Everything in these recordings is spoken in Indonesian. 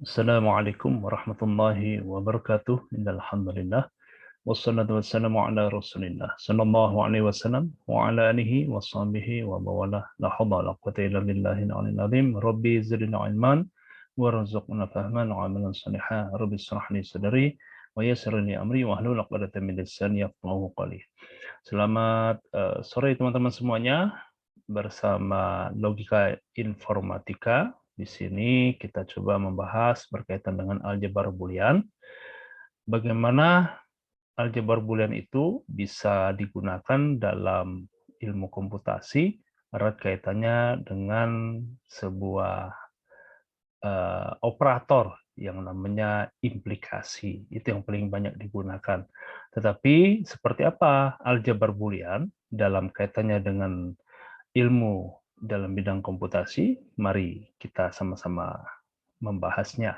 Assalamualaikum warahmatullahi wabarakatuh. Innalhamdulillah. Wassalatu wassalamu ala rasulillah. Sallallahu alaihi wasallam wa ala alihi wa sahbihi wa mawalah. La hawla wa la quwwata illa billahi al-'aliyyil 'azim. Rabbi zidna ilman warzuqna fahman wa 'amalan shalihan. Rabbi ishrah li sadri wa yassir li amri wa hlul 'uqdatam min lisani yafqahu qawli. Selamat sore teman-teman semuanya. Bersama Logika Informatika. Di sini kita coba membahas berkaitan dengan aljabar boolean. Bagaimana aljabar boolean itu bisa digunakan dalam ilmu komputasi erat kaitannya dengan sebuah operator yang namanya implikasi. Itu yang paling banyak digunakan. Tetapi seperti apa aljabar boolean dalam kaitannya dengan ilmu dalam bidang komputasi? Mari kita sama-sama membahasnya.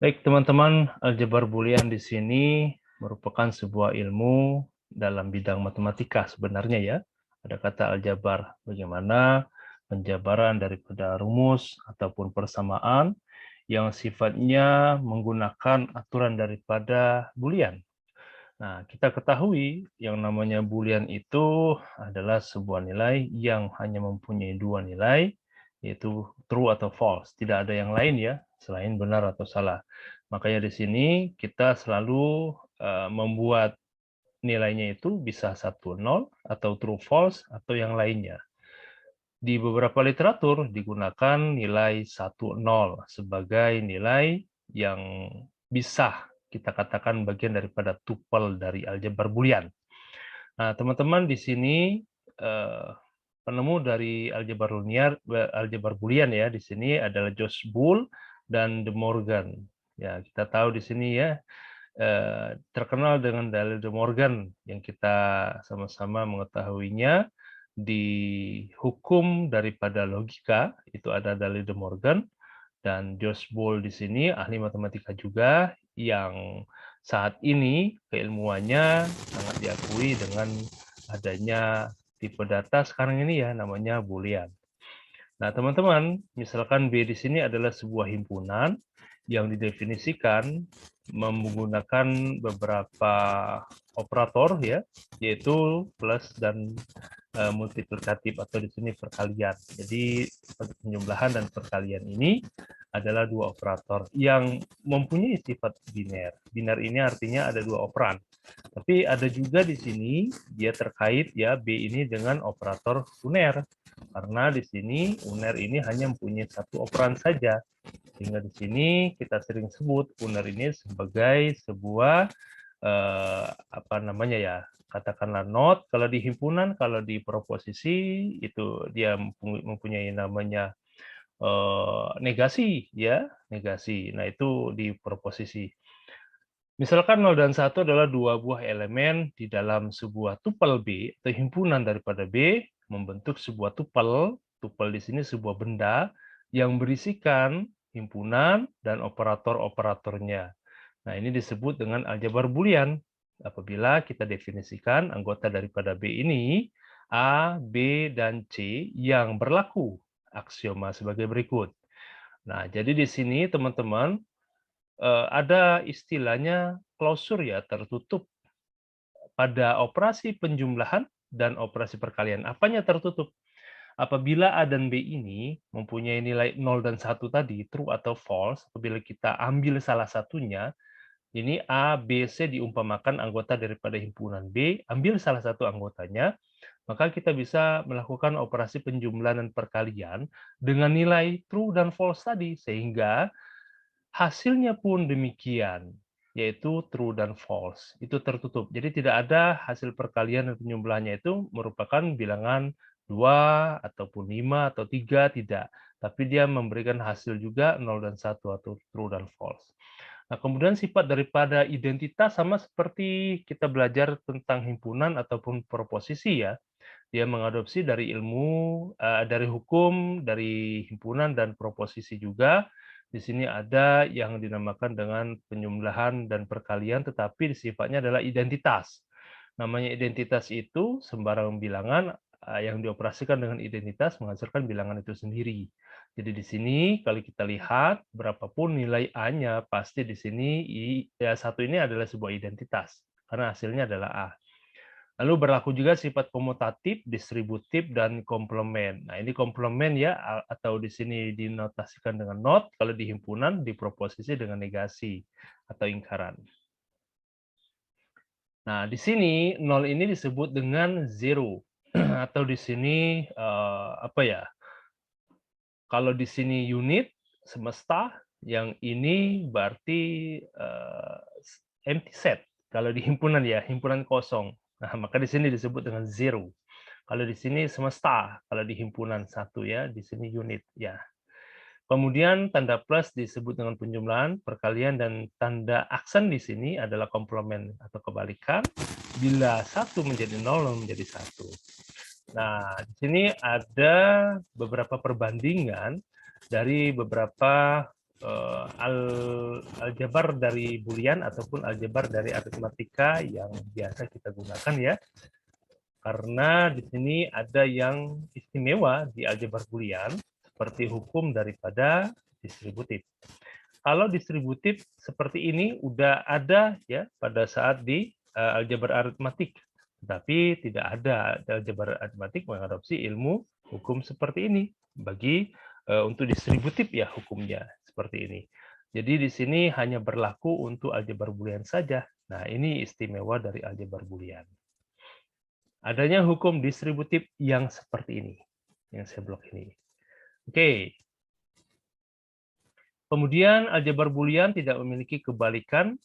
Baik, teman-teman, aljabar boolean di sini merupakan sebuah ilmu dalam bidang matematika sebenarnya ya. Ada kata aljabar, bagaimana penjabaran daripada rumus ataupun persamaan yang sifatnya menggunakan aturan daripada boolean. Nah, kita ketahui yang namanya boolean itu adalah sebuah nilai yang hanya mempunyai dua nilai, yaitu true atau false. Tidak ada yang lain ya, selain benar atau salah. Makanya di sini kita selalu membuat nilainya itu bisa 1, 0, atau true, false, atau yang lainnya. Di beberapa literatur digunakan nilai 1, 0 sebagai nilai yang bisa kita katakan bagian daripada tupel dari aljabar boolean. Nah, teman-teman di sini penemu dari aljabar boolean ya di sini adalah Josh Boole dan De Morgan. Ya, kita tahu di sini ya terkenal dengan dalil De Morgan yang kita sama-sama mengetahuinya di hukum daripada logika itu ada dalil De Morgan. Dan Josh Boole di sini ahli matematika juga yang saat ini keilmuannya sangat diakui dengan adanya tipe data sekarang ini ya namanya Boolean. Nah, teman-teman, misalkan B di sini adalah sebuah himpunan yang didefinisikan menggunakan beberapa operator ya, yaitu plus dan multiplikatif atau di sini perkalian. Jadi penjumlahan dan perkalian ini adalah dua operator yang mempunyai sifat biner. Biner ini artinya ada dua operan. Tapi ada juga di sini dia terkait ya B ini dengan operator uner. Karena di sini uner ini hanya mempunyai satu operan saja. Sehingga di sini kita sering sebut uner ini sebagai sebuah apa namanya ya, katakanlah not kalau di himpunan, kalau di proposisi itu dia mempunyai namanya negasi ya, negasi. Nah, itu di proposisi. Misalkan 0 dan 1 adalah dua buah elemen di dalam sebuah tupel B atau himpunan daripada B membentuk sebuah tupel. Tupel di sini sebuah benda yang berisikan himpunan dan operator-operatornya. Nah, ini disebut dengan aljabar boolean. Apabila kita definisikan anggota daripada B ini A, B, dan C yang berlaku. Aksioma sebagai berikut. Nah, jadi di sini teman-teman ada istilahnya klausur ya, tertutup pada operasi penjumlahan dan operasi perkalian. Apanya tertutup? Apabila A dan B ini mempunyai nilai 0 dan 1 tadi, true atau false, apabila kita ambil salah satunya, ini A, B, C diumpamakan anggota daripada himpunan B, ambil salah satu anggotanya, maka kita bisa melakukan operasi penjumlahan dan perkalian dengan nilai true dan false tadi, sehingga hasilnya pun demikian, yaitu true dan false. Itu tertutup. Jadi tidak ada hasil perkalian dan penjumlahannya itu merupakan bilangan 2 ataupun 5 atau 3, tidak. Tapi dia memberikan hasil juga 0 dan 1 atau true dan false. Nah, kemudian sifat daripada identitas sama seperti kita belajar tentang himpunan ataupun proposisi ya. Dia mengadopsi dari ilmu, dari hukum, dari himpunan dan proposisi juga. Di sini ada yang dinamakan dengan penjumlahan dan perkalian, tetapi sifatnya adalah identitas. Namanya identitas itu sembarang bilangan yang dioperasikan dengan identitas menghasilkan bilangan itu sendiri. Jadi di sini kalau kita lihat berapapun nilai A-nya pasti di sini ya satu ini adalah sebuah identitas karena hasilnya adalah A. Lalu berlaku juga sifat komutatif, distributif, dan komplement. Nah, ini komplement ya, atau di sini dinotasikan dengan not, kalau di himpunan diproposisi dengan negasi atau ingkaran. Nah, di sini nol ini disebut dengan zero atau di sini apa ya? Kalau di sini unit semesta, yang ini berarti empty set. Kalau di himpunan ya, himpunan kosong. Nah, maka di sini disebut dengan zero. Kalau di sini semesta, kalau di himpunan satu ya, di sini unit ya. Kemudian tanda plus disebut dengan penjumlahan, perkalian, dan tanda aksen di sini adalah komplement atau kebalikan. Bila satu menjadi nol, menjadi satu. Nah, di sini ada beberapa perbandingan dari beberapa aljabar dari Boolean ataupun aljabar dari aritmatika yang biasa kita gunakan ya. Karena di sini ada yang istimewa di aljabar Boolean seperti hukum daripada distributif. Kalau distributif seperti ini udah ada ya pada saat di aljabar aritmatik, tapi tidak ada aljabar aritmatik mengadopsi ilmu hukum seperti ini bagi untuk distributif ya hukumnya seperti ini. Jadi di sini hanya berlaku untuk aljabar Boolean saja. Nah, ini istimewa dari aljabar Boolean. Adanya hukum distributif yang seperti ini, yang saya blok ini. Oke. Kemudian aljabar Boolean tidak memiliki kebalikan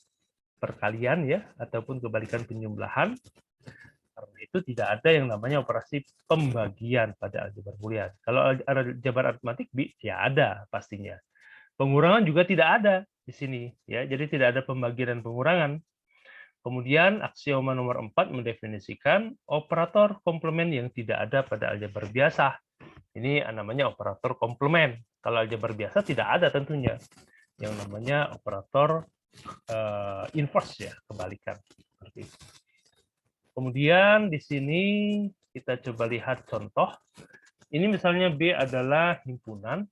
perkalian ya ataupun kebalikan penjumlahan. Karena itu tidak ada yang namanya operasi pembagian pada aljabar Boolean. Kalau aljabar aritmatik ya ada pastinya. Pengurangan juga tidak ada di sini ya. Jadi tidak ada pembagian dan pengurangan. Kemudian aksioma nomor 4 mendefinisikan operator komplement yang tidak ada pada aljabar biasa. Ini namanya operator komplement. Kalau aljabar biasa tidak ada tentunya. Yang namanya operator inverse ya, kebalikan. Seperti itu. Kemudian di sini kita coba lihat contoh. Ini misalnya B adalah himpunan,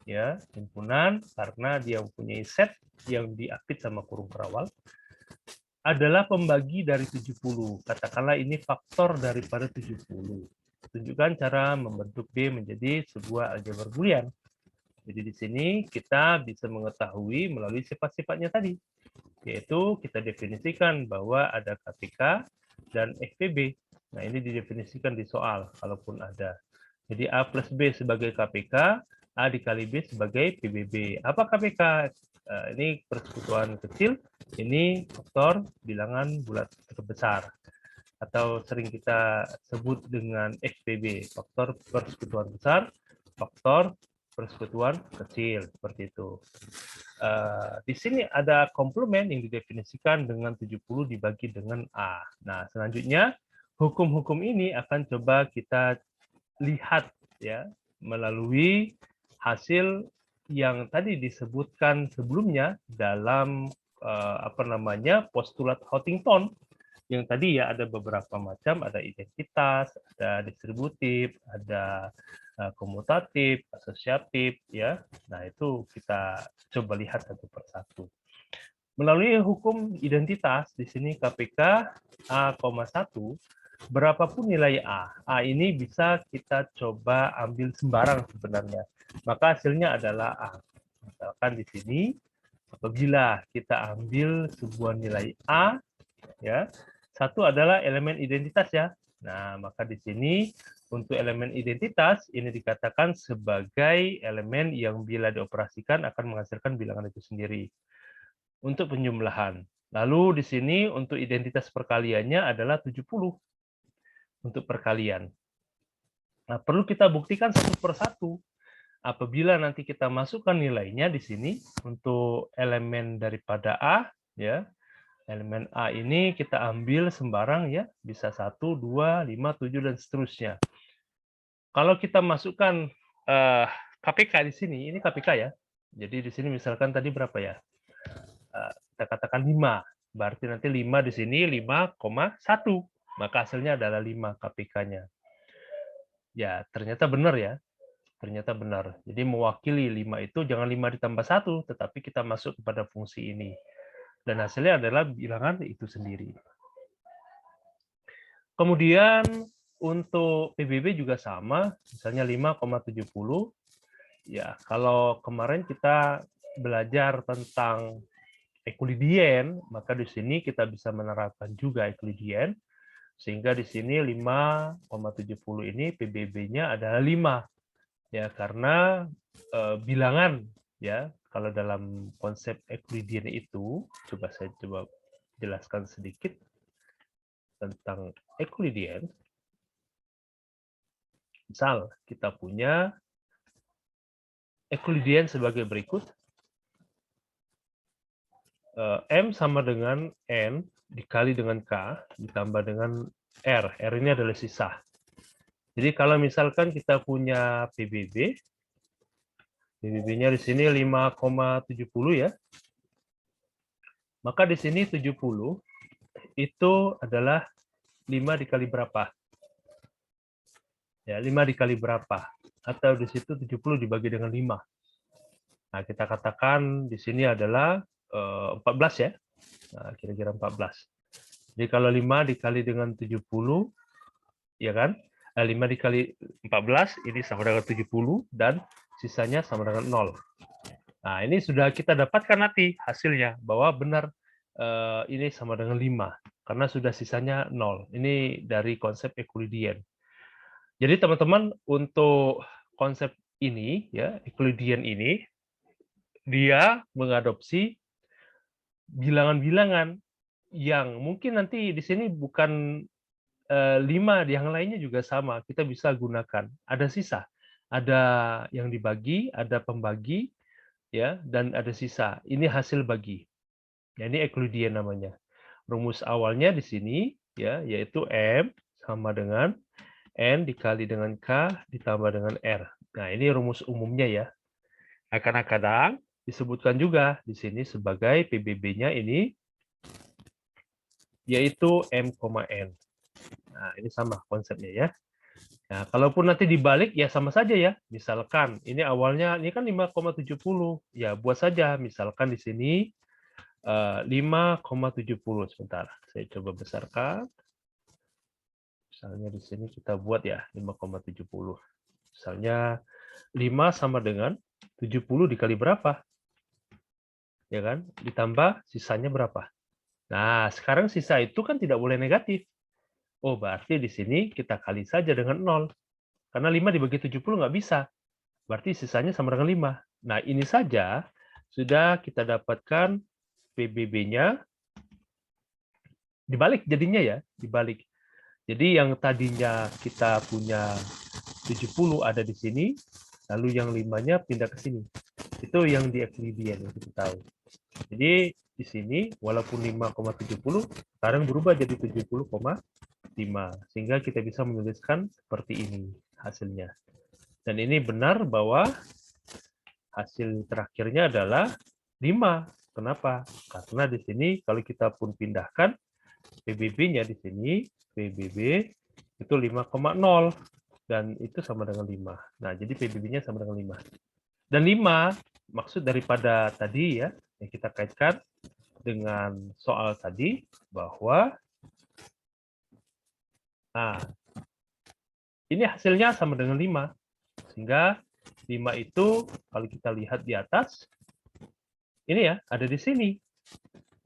ya himpunan karena dia mempunyai set yang diapit sama kurung kerawal. Adalah pembagi dari 70. Katakanlah ini faktor daripada 70. Tunjukkan cara membentuk B menjadi sebuah aljabar Boolean. Jadi di sini kita bisa mengetahui melalui sifat-sifatnya tadi. Yaitu kita definisikan bahwa ada KPK dan FPB. Nah, ini didefinisikan di soal, kalaupun ada. Jadi A plus B sebagai KPK, A dikali B sebagai PBB. Apa KPK? Ini persekutuan kecil, ini faktor bilangan bulat terbesar. Atau sering kita sebut dengan FPB, faktor persekutuan besar, faktor persekutuan kecil, seperti itu. Di sini ada komplement yang didefinisikan dengan 70 dibagi dengan A. Nah, selanjutnya hukum-hukum ini akan coba kita lihat ya melalui hasil yang tadi disebutkan sebelumnya dalam apa namanya postulat Huntington yang tadi ya ada beberapa macam, ada identitas, ada distributif, ada komutatif, asosiatif ya. Nah, itu kita coba lihat satu persatu. Melalui hukum identitas di sini KPK A,1 berapapun nilai A ini bisa kita coba ambil sembarang sebenarnya. Maka hasilnya adalah A. Misalkan di sini, apabila kita ambil sebuah nilai A, ya satu adalah elemen identitas ya. Nah, maka di sini untuk elemen identitas ini dikatakan sebagai elemen yang bila dioperasikan akan menghasilkan bilangan itu sendiri. Untuk penjumlahan. Lalu di sini untuk identitas perkaliannya adalah 70 untuk perkalian. Nah, perlu kita buktikan satu persatu. Apabila nanti kita masukkan nilainya di sini untuk elemen daripada A, ya, elemen A ini kita ambil sembarang ya, bisa 1, 2, 5, 7 dan seterusnya. Kalau kita masukkan KPK di sini, ini KPK ya. Jadi di sini misalkan tadi berapa ya? Kita katakan 5. Berarti nanti 5 di sini 5,1. maka hasilnya adalah 5 KPK-nya. Ya, ternyata benar ya. Ternyata benar. Jadi mewakili 5 itu jangan 5 ditambah 1, tetapi kita masuk kepada fungsi ini. Dan hasilnya adalah bilangan itu sendiri. Kemudian untuk PBB juga sama, misalnya 5,70. Ya, kalau kemarin kita belajar tentang Euclidean, maka di sini kita bisa menerapkan juga Euclidean, sehingga di sini 5,70 ini PBB-nya adalah 5. Ya, karena bilangan ya, kalau dalam konsep Euclidean itu, saya coba jelaskan sedikit tentang Euclidean. Misal kita punya Euclidean sebagai berikut. M sama dengan N dikali dengan K ditambah dengan R. R ini adalah sisa. Jadi kalau misalkan kita punya PBB, PBB-nya di sini 5,70 ya. Maka di sini 70 itu adalah 5 dikali berapa? Ya, 5 dikali berapa? Atau di situ 70 dibagi dengan 5. Nah, kita katakan di sini adalah 14 ya. Nah, kira-kira 14. Jadi kalau 5 dikali dengan 70, ya kan? 5 dikali 14, ini sama dengan 70, dan sisanya sama dengan 0. Nah, ini sudah kita dapatkan nanti hasilnya, bahwa benar ini sama dengan 5, karena sudah sisanya 0. Ini dari konsep Euclidean. Jadi teman-teman, untuk konsep ini, ya Euclidean ini, dia mengadopsi bilangan-bilangan yang mungkin nanti di sini bukan 5, yang lainnya juga sama, kita bisa gunakan. Ada sisa, ada yang dibagi, ada pembagi, ya, dan ada sisa. Ini hasil bagi. Ya, ini Euclidean namanya. Rumus awalnya di sini, ya, yaitu M sama dengan N dikali dengan K ditambah dengan R. Nah, ini rumus umumnya ya. Nah, kadang-kadang disebutkan juga di sini sebagai PBB-nya ini, yaitu M, N. Nah, ini sama konsepnya ya. Nah, kalaupun nanti dibalik ya sama saja ya. Misalkan ini awalnya ini kan 5,70. Ya, buat saja misalkan di sini 5,70. Sebentar, saya coba besarkan. Misalnya di sini kita buat ya 5,70. Misalnya 5 sama dengan 70 dikali berapa? Ya kan? Ditambah sisanya berapa? Nah, sekarang sisa itu kan tidak boleh negatif. Oh, berarti di sini kita kali saja dengan 0. Karena 5 dibagi 70 nggak bisa. Berarti sisanya sama dengan 5. Nah, ini saja sudah kita dapatkan PBB-nya dibalik jadinya ya, dibalik. Jadi yang tadinya kita punya 70 ada di sini, lalu yang 5-nya pindah ke sini. Itu yang di Euclidean yang kita tahu. Jadi di sini walaupun 5,70 sekarang berubah jadi 70,5, sehingga kita bisa menuliskan seperti ini hasilnya. Dan ini benar bahwa hasil terakhirnya adalah 5. Kenapa? Karena di sini kalau kita pun pindahkan PBB-nya di sini, PBB itu 5,0 dan itu sama dengan 5. Nah, jadi PBB-nya sama dengan 5. Dan 5 maksud daripada tadi ya, yang kita kaitkan dengan soal tadi bahwa nah, ini hasilnya sama dengan 5. Sehingga 5 itu kalau kita lihat di atas ini ya, ada di sini.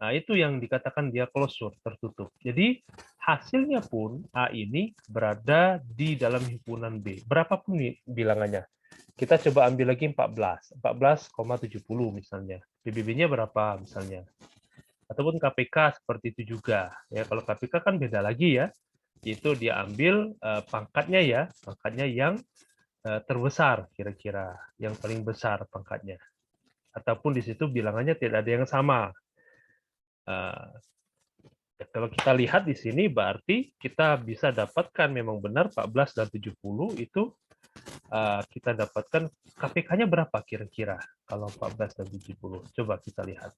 Nah, itu yang dikatakan dia closure, tertutup. Jadi hasilnya pun A ini berada di dalam himpunan B. Berapapun bilangannya. Kita coba ambil lagi 14. 14,70 misalnya. PBB-nya berapa misalnya. Ataupun KPK seperti itu juga. Ya, kalau KPK kan beda lagi ya. Itu dia ambil pangkatnya ya. Pangkatnya yang terbesar kira-kira. Yang paling besar pangkatnya. Ataupun di situ bilangannya tidak ada yang sama. Kalau kita lihat di sini berarti kita bisa dapatkan memang benar 14 dan 70 itu kita dapatkan KPK-nya berapa kira-kira kalau 14 dan 70. Coba kita lihat.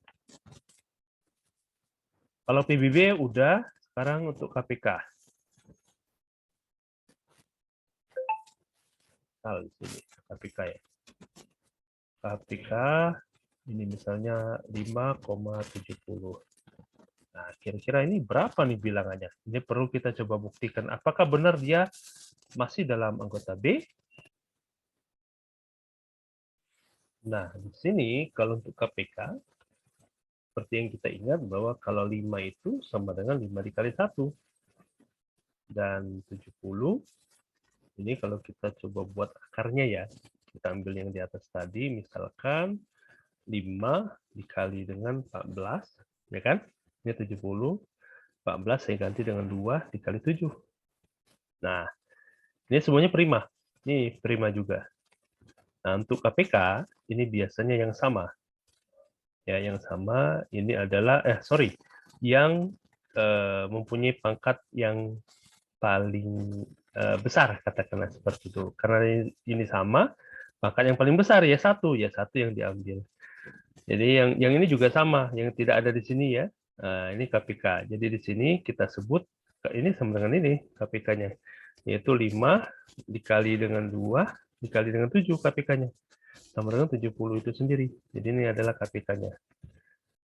Kalau PBB udah, sekarang untuk KPK. misal di sini KPK ya. KPK ini misalnya 5,70. Nah, kira-kira ini berapa nih bilangannya? Ini perlu kita coba buktikan apakah benar dia masih dalam anggota B. Nah, di sini kalau untuk KPK, seperti yang kita ingat bahwa kalau 5 itu sama dengan 5 dikali 1. Dan 70, ini kalau kita coba buat akarnya ya, kita ambil yang di atas tadi, misalkan 5 dikali dengan 14, ya kan? Ini 70, 14 saya ganti dengan 2 dikali 7. Nah, ini semuanya prima. Ini prima juga. Nah, untuk KPK, ini biasanya yang sama. Ya, yang sama ini adalah, yang mempunyai pangkat yang paling besar, katakanlah seperti itu. Karena ini sama, pangkat yang paling besar ya satu yang diambil. Jadi yang ini juga sama, yang tidak ada di sini ya. Nah, ini KPK. Jadi di sini kita sebut ini sama dengan ini KPK-nya, yaitu 5 dikali dengan 2 dikali dengan 7 KPK-nya. Sama dengan 70 itu sendiri. Jadi ini adalah KPK-nya.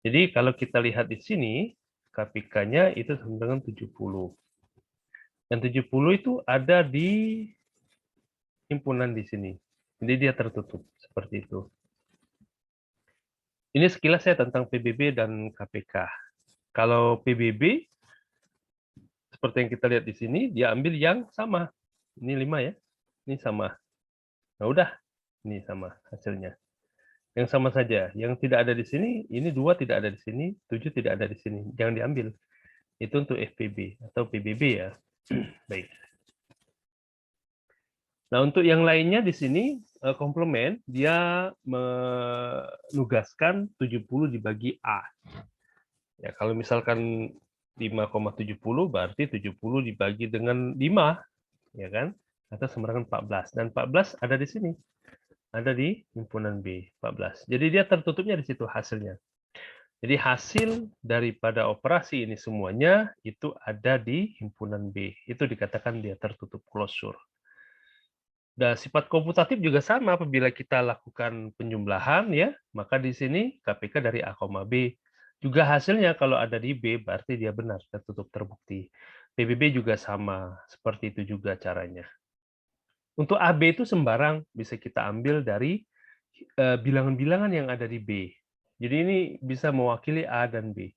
Jadi kalau kita lihat di sini, KPK-nya itu sama dengan 70. Dan 70 itu ada di himpunan di sini. Jadi dia tertutup seperti itu. Ini sekilas saya tentang PBB dan KPK. Kalau PBB, seperti yang kita lihat di sini, dia ambil yang sama. Ini 5 ya, ini sama. Nah udah, ini sama hasilnya. Yang sama saja. Yang tidak ada di sini, ini 2 tidak ada di sini, 7 tidak ada di sini. Jangan diambil. Itu untuk FPB atau PBB ya. Baik. Nah, untuk yang lainnya di sini komplement dia menugaskan 70 dibagi A. Ya, kalau misalkan 5,70 berarti 70 dibagi dengan 5, ya kan? Atau sama dengan 14. Dan 14 ada di sini. Ada di himpunan B, 14. Jadi dia tertutupnya di situ hasilnya. Jadi hasil daripada operasi ini semuanya itu ada di himpunan B. Itu dikatakan dia tertutup, closure. Dan sifat komputatif juga sama apabila kita lakukan penjumlahan ya, maka di sini KPK dari A, B. Juga hasilnya kalau ada di B berarti dia benar tertutup terbukti. PBB juga sama, seperti itu juga caranya. Untuk AB itu sembarang bisa kita ambil dari bilangan-bilangan yang ada di B. Jadi ini bisa mewakili A dan B.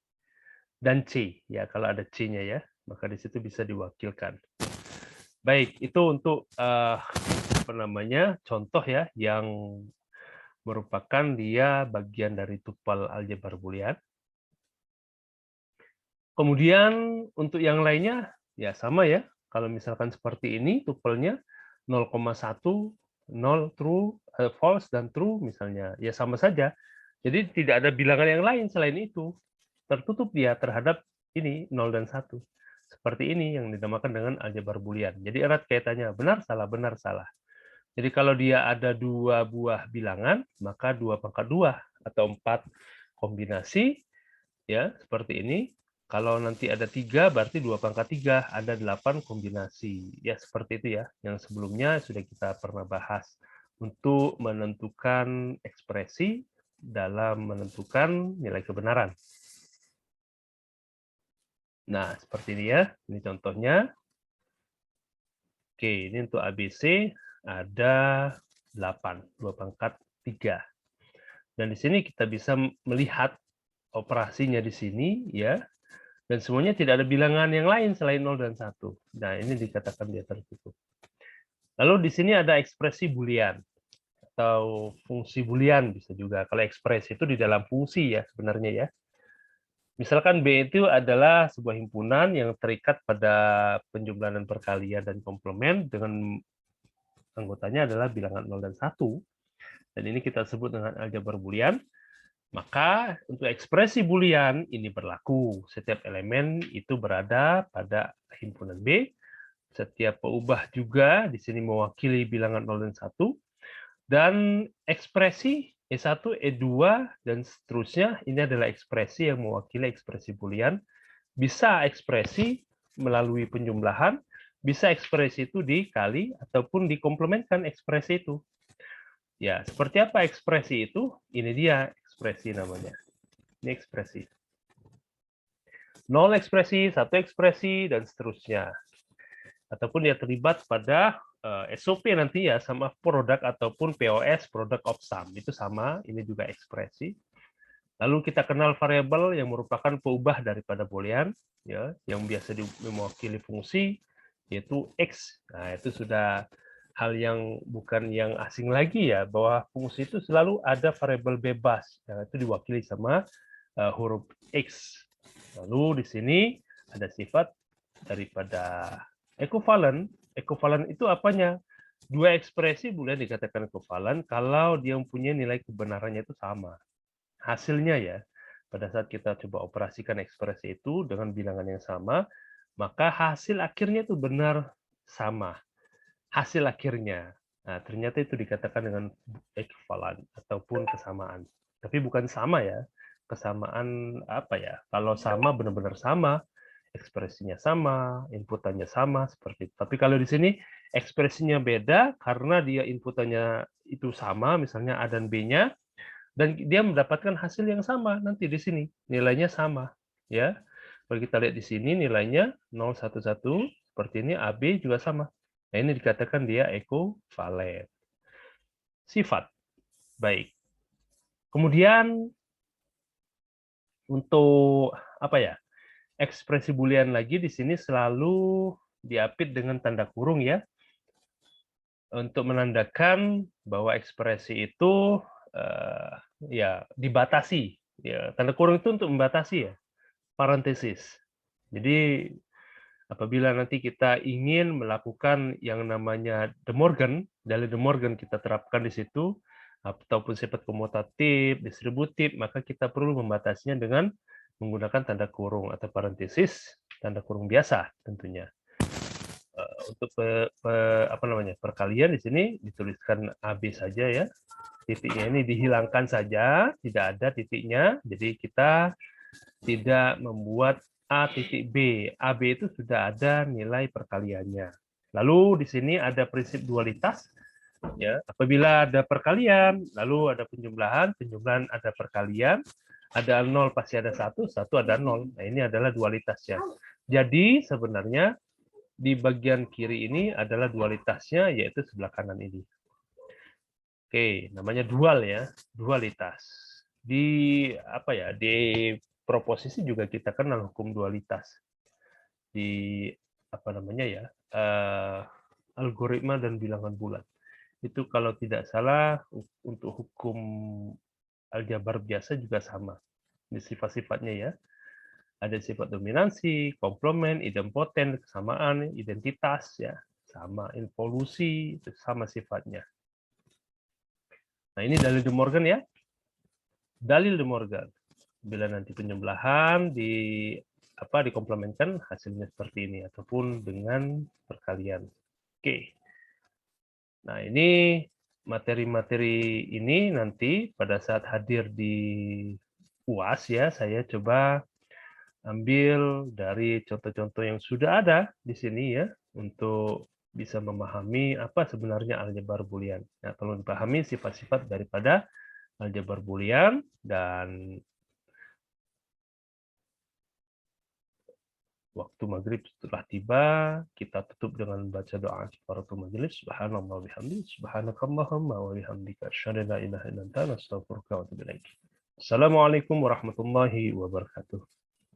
Dan C, ya kalau ada C-nya ya, maka di situ bisa diwakilkan. Baik, itu untuk contoh ya yang merupakan dia bagian dari tupel aljabar Boolean. Kemudian untuk yang lainnya ya sama ya. Kalau misalkan seperti ini tupelnya 0,1, 0 true, false dan true misalnya, ya sama saja. Jadi tidak ada bilangan yang lain selain itu. Tertutup dia terhadap ini 0 dan 1. Seperti ini yang dinamakan dengan aljabar Boolean. Jadi erat kaitannya benar salah. Jadi kalau dia ada 2 buah bilangan, maka 2 pangkat 2 atau 4 kombinasi ya seperti ini. Kalau nanti ada 3 berarti 2 pangkat 3, ada 8 kombinasi. Ya seperti itu ya. Yang sebelumnya sudah kita pernah bahas untuk menentukan ekspresi dalam menentukan nilai kebenaran. Nah, seperti ini ya. Ini contohnya. Oke, ini untuk ABC ada 8, 2 pangkat 3. Dan di sini kita bisa melihat operasinya di sini ya. Dan semuanya tidak ada bilangan yang lain selain 0 dan 1. Nah, ini dikatakan dia tertutup. Lalu di sini ada ekspresi Boolean atau fungsi Boolean bisa juga. Kalau ekspresi itu di dalam fungsi ya sebenarnya ya. Misalkan B itu adalah sebuah himpunan yang terikat pada penjumlahan dan perkalian dan komplement dengan anggotanya adalah bilangan 0 dan 1. Dan ini kita sebut dengan aljabar Boolean. Maka untuk ekspresi Boolean ini berlaku. Setiap elemen itu berada pada himpunan B. Setiap peubah juga di sini mewakili bilangan 0 dan 1. Dan ekspresi E1, E2, dan seterusnya ini adalah ekspresi yang mewakili ekspresi Boolean. Bisa ekspresi melalui penjumlahan, bisa ekspresi itu dikali ataupun dikomplementkan ekspresi itu. Ya, seperti apa ekspresi itu? Ini dia ekspresi namanya. Ini ekspresi. 0 ekspresi, 1 ekspresi, dan seterusnya. Ataupun dia terlibat pada SOP nanti ya, sama produk ataupun POS, product of sum. Itu sama, ini juga ekspresi. Lalu kita kenal variabel yang merupakan peubah daripada boolean, ya, yang biasa mewakili fungsi, yaitu X. Nah, itu sudah hal yang bukan yang asing lagi ya, bahwa fungsi itu selalu ada variabel bebas, yang itu diwakili sama huruf X. Lalu di sini ada sifat daripada ekivalen. Ekivalen itu apanya? Dua ekspresi boleh dikatakan ekivalen kalau dia mempunyai nilai kebenarannya itu sama. Hasilnya ya, pada saat kita coba operasikan ekspresi itu dengan bilangan yang sama, maka hasil akhirnya itu benar sama. Hasil akhirnya. Nah, ternyata itu dikatakan dengan ekivalen ataupun kesamaan. Tapi bukan sama ya. Kesamaan apa ya? Kalau sama benar-benar sama, ekspresinya sama, inputannya sama seperti itu. Tapi kalau di sini ekspresinya beda karena dia inputannya itu sama, misalnya A dan B-nya, dan dia mendapatkan hasil yang sama nanti di sini, nilainya sama, ya. Kalau kita lihat di sini nilainya 011 seperti ini, AB juga sama. Nah, ini dikatakan dia ekivalen. Sifat. Baik. Kemudian untuk apa ya? Ekspresi boolean lagi di sini selalu diapit dengan tanda kurung ya. Untuk menandakan bahwa ekspresi itu ya dibatasi. Ya, tanda kurung itu untuk membatasi ya, parentesis. Jadi apabila nanti kita ingin melakukan yang namanya De Morgan, dalil De Morgan kita terapkan di situ, ataupun sifat komutatif, distributif, maka kita perlu membatasinya dengan menggunakan tanda kurung atau parentesis, tanda kurung biasa tentunya. Untuk apa namanya perkalian di sini dituliskan AB saja ya. Titiknya ini dihilangkan saja, tidak ada titiknya. Jadi kita tidak membuat A titik B. AB itu sudah ada nilai perkaliannya. Lalu di sini ada prinsip dualitas. Ya, apabila ada perkalian, lalu ada penjumlahan, penjumlahan ada perkalian, ada 0 pasti ada 1, 1 ada 0. Nah, ini adalah dualitasnya. Jadi sebenarnya di bagian kiri ini adalah dualitasnya, yaitu sebelah kanan ini. Oke, namanya dual ya, dualitas. Di apa ya? Di proposisi juga kita kenal hukum dualitas. Di apa namanya ya? Algoritma dan bilangan bulat. Itu kalau tidak salah untuk hukum aljabar biasa juga sama. Di sifat-sifatnya ya. Ada sifat dominansi, komplement, idempoten, kesamaan, identitas ya, sama involusi, sama sifatnya. Nah, ini dalil De Morgan ya. Dalil De Morgan. Bila nanti penjumlahan dikomplementkan hasilnya seperti ini ataupun dengan perkalian. Oke. Nah, ini materi-materi ini nanti pada saat hadir di UAS ya, saya coba ambil dari contoh-contoh yang sudah ada di sini ya, untuk bisa memahami apa sebenarnya aljabar boolean. Nah, perlu dipahami sifat-sifat daripada aljabar boolean, dan waktu maghrib setelah tiba, kita tutup dengan baca doa kifaratul majelis. Subhanallah bihamdi, subhanakallahumma wa bihamdika, asyhadu an la ilaha illa anta, astaghfiruka wa atubu ilaik. Assalamualaikum warahmatullahi wabarakatuh.